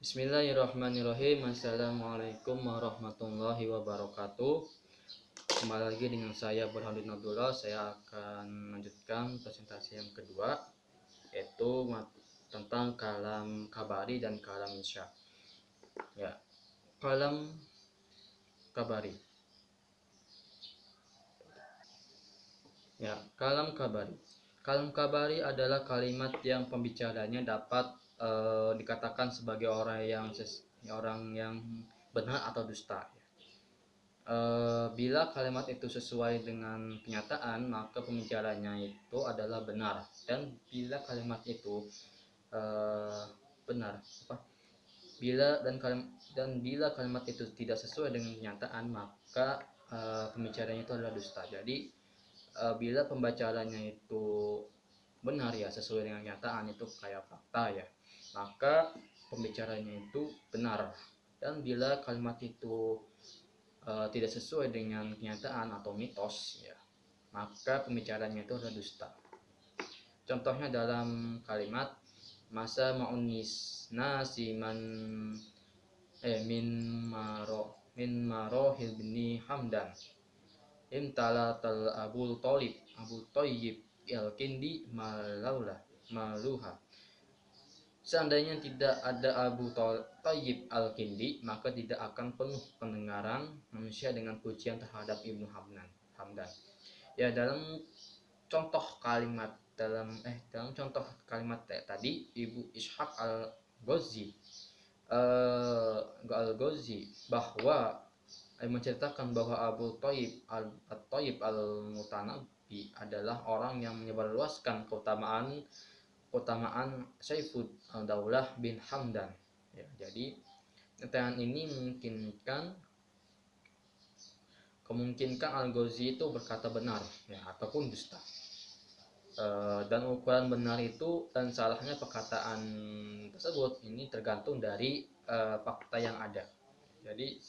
Bismillahirrahmanirrahim. Assalamualaikum warahmatullahi wabarakatuh. Kembali lagi dengan saya Burhanuddin Abdullah. Saya akan melanjutkan presentasi yang kedua, yaitu tentang kalam kabari dan kalam insya. Ya, kalam kabari. Ya, kalam kabari. Kalam kabari adalah kalimat yang pembicaranya dapat dikatakan sebagai orang yang benar atau dusta. Bila kalimat itu sesuai dengan kenyataan, maka pembicaranya itu adalah benar. Dan bila kalimat itu benar, bila kalimat itu tidak sesuai dengan kenyataan, maka pembicaranya itu adalah dusta. Jadi bila pembacaannya itu benar ya, sesuai dengan kenyataan, itu kayak fakta ya, maka pembicaranya itu benar. Dan bila kalimat itu tidak sesuai dengan kenyataan atau mitos ya, maka pembicaranya itu adalah dusta. Contohnya dalam kalimat masa maunis nasiman min marohil bini hamdan imtala tal abul toyib il kindi maluha. Seandainya tidak ada Abu Thayyib Al-Kindi, maka tidak akan penuh pendengaran manusia dengan pujian terhadap Ibnu Hamdan. Ya, dalam contoh kalimat tadi, Ibu Ishaq Al-Ghazi bahwa menceritakan bahwa Abu Thayyib Al-Mutanabbi adalah orang yang menyebarluaskan keutamaan Saifud Al-Daulah bin Hamdan. Ya, jadi keterangan ini kemungkinkan Al-Ghazi itu berkata benar ya, ataupun dusta. Dan ukuran benar itu dan salahnya perkataan tersebut ini tergantung dari fakta yang ada. Jadi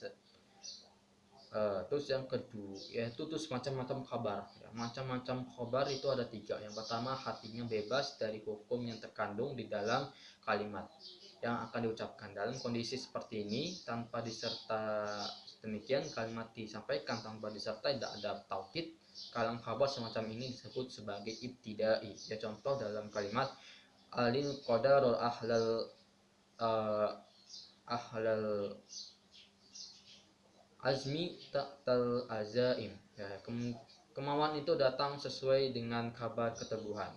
terus yang kedua yaitu macam-macam kabar ya. Macam-macam kabar itu ada 3. Yang pertama, hatinya bebas dari hukum yang terkandung di dalam kalimat yang akan diucapkan. Dalam kondisi seperti ini, tanpa diserta demikian kalimat disampaikan tanpa disertai tidak ada taukid, kalam kabar semacam ini disebut sebagai ibtidai ya. Contoh dalam kalimat alil qadarul ahlal azmi ta'tal azaim ya, kemauan itu datang sesuai dengan kabar keteguhan.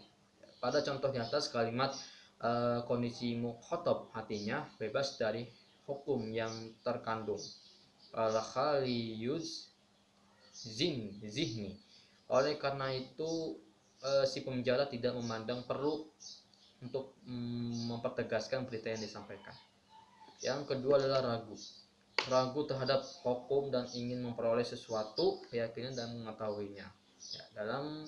Pada contoh di atas kalimat kondisi mukhatab hatinya bebas dari hukum yang terkandung. Al-khaliyuz zihni. Oleh karena itu si pembicara tidak memandang perlu untuk mempertegaskan berita yang disampaikan. Yang kedua adalah ragu terhadap hukum dan ingin memperoleh sesuatu keyakinan dan mengetahuinya ya. Dalam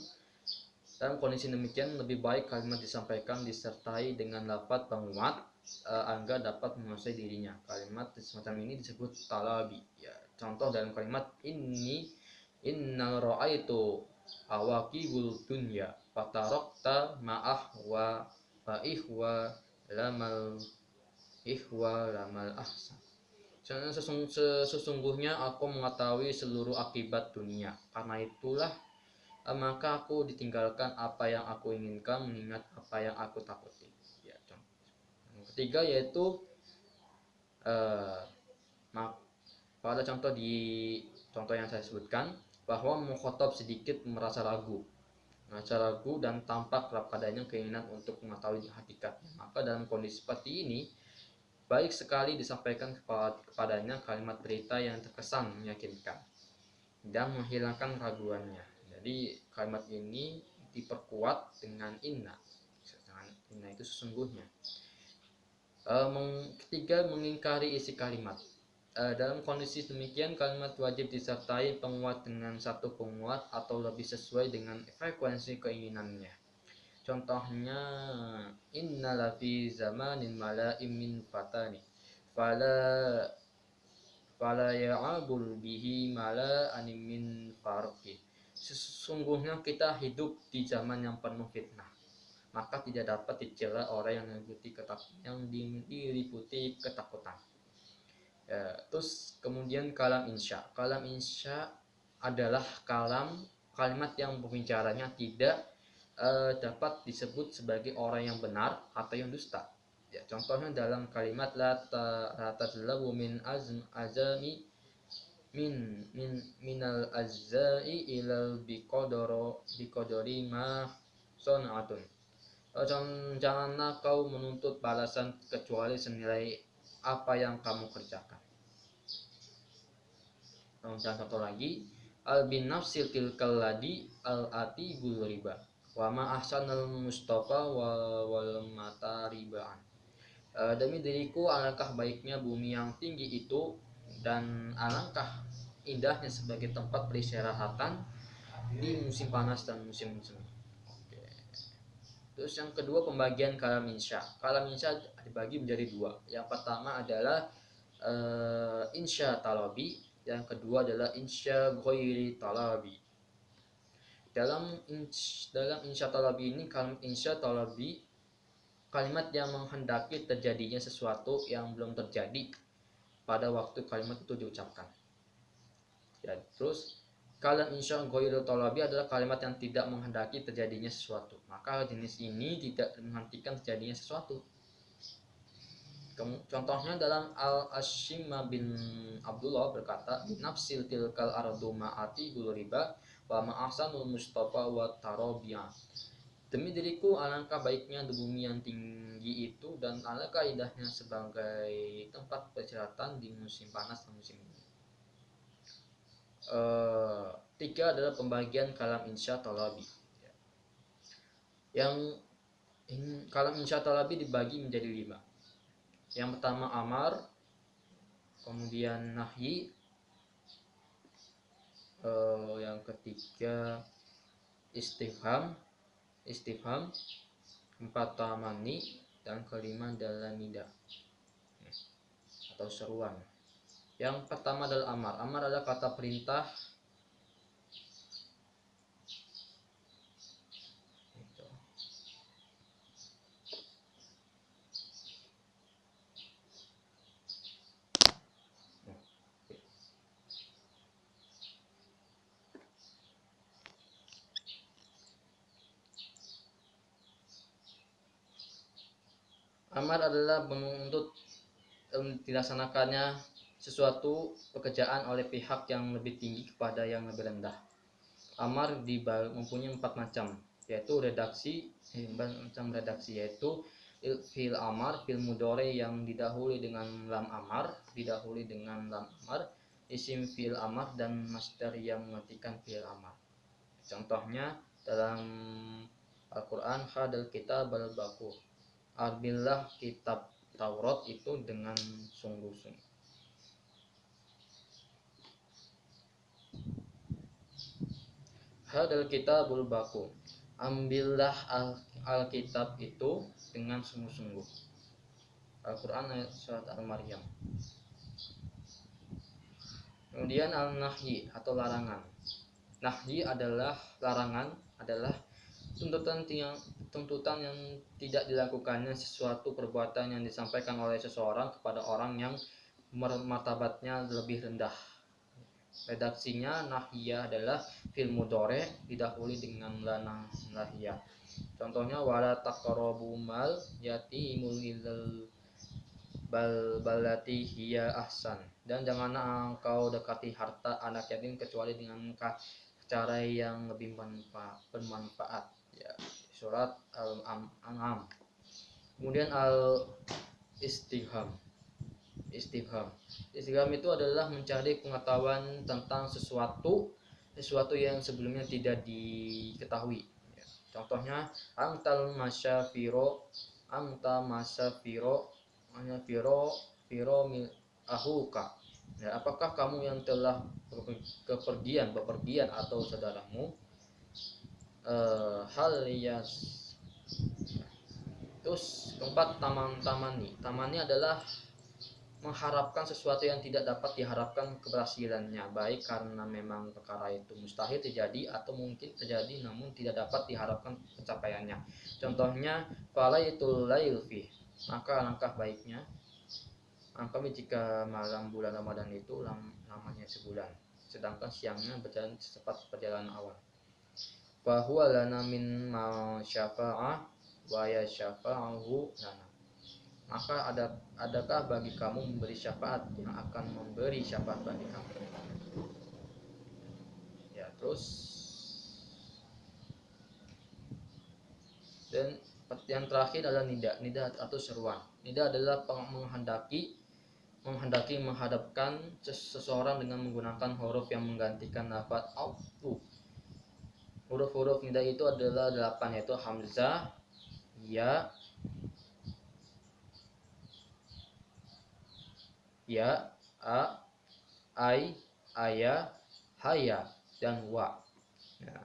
kondisi demikian lebih baik kalimat disampaikan disertai dengan lafaz penguat agar dapat menguasai dirinya. Kalimat semacam ini disebut talabi ya. Contoh dalam kalimat innal ra'aitu awaqibul dunya fatarokta ma'ah wa ihwa lamal ahsan. Sesungguhnya aku mengetahui seluruh akibat dunia, karena itulah maka aku ditinggalkan apa yang aku inginkan, mengingat apa yang aku takuti ya. Yang ketiga yaitu pada contoh yang saya sebutkan bahwa mukhatab sedikit merasa ragu dan tampak padanya keinginan untuk mengetahui hakikatnya, maka dalam kondisi seperti ini baik sekali disampaikan kepadanya kalimat berita yang terkesan meyakinkan dan menghilangkan keraguannya. Jadi kalimat ini diperkuat dengan inna itu sesungguhnya. Ketiga, mengingkari isi kalimat. Dalam kondisi demikian kalimat wajib disertai penguat dengan satu penguat atau lebih sesuai dengan frekuensi keinginannya. Contohnya innala fi zamanin mala'im min fatani fala ya'abul bihi mala'an min farqi. Sesungguhnya kita hidup di zaman yang penuh fitnah, maka tidak dapat dicela orang yang diliputi ketakutan. Ya, terus kemudian kalam insya. Kalam insya adalah kalimat yang pembicaranya tidak dapat disebut sebagai orang yang benar atau yang dusta. Ya, contohnya dalam kalimat la tazlamu min azami minal azai ilal biqadari ma sonatun. Janganlah kau menuntut balasan kecuali senilai apa yang kamu kerjakan. Contoh lagi, al bin nafsil tilkal ladi al ati bul riba wa ma ahsanal mustafa wal mata ribaan. Demi diriku alangkah baiknya bumi yang tinggi itu dan alangkah indahnya sebagai tempat peristirahatan di musim panas dan musim semi. Oke. Terus yang kedua, pembagian kalam insya. Kalam insya dibagi menjadi dua. Yang pertama adalah insya talabi, yang kedua adalah insya ghairi talabi. Dalam insya talabi ini, kalimat insya talabi kalimat yang menghendaki terjadinya sesuatu yang belum terjadi pada waktu kalimat itu diucapkan. Ya, terus kalam insya ghairi talabi adalah kalimat yang tidak menghendaki terjadinya sesuatu. Maka jenis ini tidak menghentikan terjadinya sesuatu. Contohnya dalam Al-Ashimah bin Abdullah berkata, nafsil tilkal ardu ma'ati riba wa ma'asanul mustafa wa tarabiyah. Demi diriku alangkah baiknya di bumi yang tinggi itu dan alangkah indahnya sebagai tempat peristirahatan di musim panas dan musim dingin. Tiga adalah pembagian kalam insya talabi. Yang kalam insya talabi dibagi menjadi 5. Yang pertama amar, kemudian nahyi, yang ketiga istifham, empat tamani, dan kelima adalah nida atau seruan. Yang pertama adalah amar. Amar adalah kata perintah. Amar adalah menuntut dilaksanakannya sesuatu pekerjaan oleh pihak yang lebih tinggi kepada yang lebih rendah. Amar mempunyai 4 macam, yaitu redaksi, yaitu fil amar, fil mudore yang didahului dengan lam amar, isim fil amar, dan masdar yang mengartikan fil amar. Contohnya dalam Al-Quran, hadal kitab al-bakur, ambillah kitab Taurat itu dengan sungguh-sungguh. Hadal kitabul baku, ambillah al-kitab itu dengan sungguh-sungguh. Al-Quran ayat surat Al-Maryam. Kemudian al-nahyi atau larangan. Nahyi adalah larangan, adalah tuntutan yang tidak dilakukannya sesuatu perbuatan yang disampaikan oleh seseorang kepada orang yang martabatnya lebih rendah. Redaksinya nahiyah adalah fil mudhari didahului dengan la nahiyah. Contohnya wala taqrabu mal yatimul ilal balati hiya ahsan, dan janganlah engkau dekati harta anak yatim kecuali dengan cara yang lebih bermanfaat. Ya, surat Al-An'am. Kemudian al-istifham. Istifham itu adalah mencari pengetahuan tentang sesuatu yang sebelumnya tidak diketahui. Ya. Contohnya anta masyafiro ahuka. Ya, apakah kamu yang telah bepergian atau saudaramu? Hal yas. Terus keempat tamani adalah mengharapkan sesuatu yang tidak dapat diharapkan keberhasilannya, baik karena memang perkara itu mustahil terjadi atau mungkin terjadi namun tidak dapat diharapkan pencapaiannya. Contohnya falaitul lail fi, maka langkah baiknya jika malam bulan Ramadan itu lamanya sebulan, sedangkan siangnya berjalan secepat perjalanan awal. Fahuwa lana min ma syafa'ah wa yasyafa'ahu lana. Maka adakah bagi kamu memberi syafaat yang akan memberi syafaat bagi kamu? Ya, terus dan yang terakhir adalah nida. Nida atau seruan. Nida adalah menghendaki menghadapkan seseorang dengan menggunakan huruf yang menggantikan lafaz autu. Huruf-huruf nida itu adalah 8, yaitu hamzah, ya, a, ai, aya, haya, dan wa. Nah,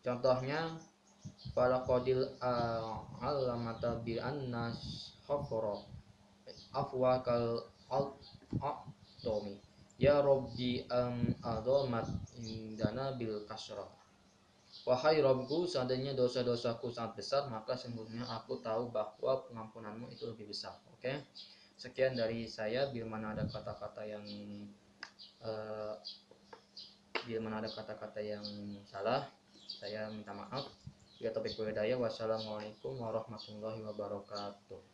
contohnya falaqadil alamata bi annas khafara afwakal al-atomi ya robbi adomat indana bil kasrah. Wahai Robku, seandainya dosa-dosaku sangat besar, maka sesungguhnya aku tahu bahwa pengampunanmu itu lebih besar. Oke, sekian dari saya. Bila mana ada kata-kata yang salah, saya minta maaf. Ya, topik budaya. Wassalamualaikum warahmatullahi wabarakatuh.